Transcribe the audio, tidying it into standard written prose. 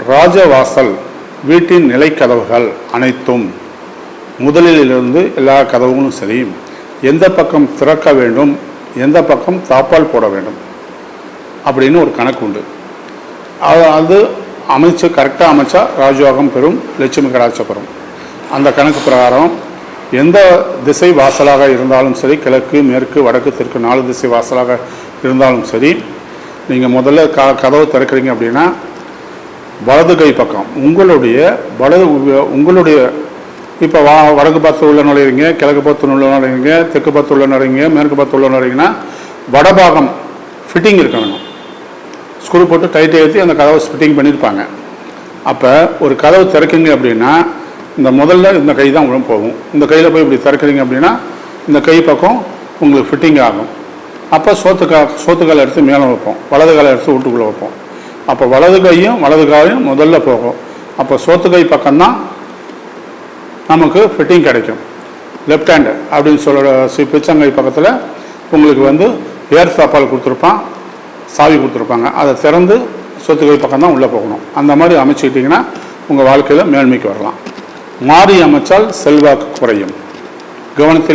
ராஜவாசல் வீட்டின் நிலைக்கதவுகள் அனைத்தும் முதலிலிருந்து எல்லா கதவுகளும் சரி, எந்த பக்கம் திறக்க வேண்டும், எந்த பக்கம் தாப்பால் போட வேண்டும் அப்படின்னு ஒரு கணக்கு உண்டு. அது அமைச்சு கரெக்டாக அமைச்சா ராஜயோகம் பெறும், லட்சுமி கடாட்சம் பெறும். அந்த கணக்கு பிரகாரம் எந்த திசை வாசலாக இருந்தாலும் சரி, கிழக்கு மேற்கு வடக்கு தெற்கு 4 திசை வாசலாக இருந்தாலும் சரி, நீங்கள் முதல்ல கதவு திறக்கிறீங்க அப்படின்னா வலது கை பக்கம் உங்களுடைய இப்போ வடக்கு பார்த்து உள்ள நுழையிறீங்க, கிழக்கு பார்த்து உள்ள நுழையிறீங்க, தெற்கு பார்த்து உள்ள நுழைங்க, மேற்கு பார்த்து உள்ள நுழைங்கன்னா வடபாகம் ஃபிட்டிங் இருக்க வேணும். ஸ்க்ரூ போட்டு டைட்டை ஏற்றி அந்த கதவை ஃபிட்டிங் பண்ணியிருப்பாங்க. அப்போ ஒரு கதவு திறக்கிறீங்க அப்படின்னா முதல்ல இந்த கை தான் உள்ள போகும். இந்த கையில் போய் இப்படி திறக்கிறீங்க அப்படின்னா இந்த கை பக்கம் உங்களுக்கு ஃபிட்டிங் ஆகும். அப்போ சோத்துக்காலை எடுத்து மேலே வைப்போம், வலது காலை எடுத்து வீட்டுக்குள்ளே வைப்போம். அப்போ வலது கையும் வலது காலையும் முதல்ல போகும். அப்போ சோத்து கை பக்கம்தான் நமக்கு ஃபிட்டிங் கிடைக்கும். லெஃப்ட் ஹேண்டு அப்படின்னு சொல்கிற பிச்சங்கை பக்கத்தில் உங்களுக்கு ஏர் தாப்பால் கொடுத்துருப்பான், சாவி கொடுத்துருப்பாங்க. அதை திறந்து சொத்துக்கை பக்கம் தான் உள்ளே போகணும். அந்த மாதிரி அமைச்சுக்கிட்டிங்கன்னா உங்கள் வாழ்க்கையில் மேன்மைக்கு வரலாம். மாறி அமைச்சால் செல்வாக்கு குறையும். கவனத்தில்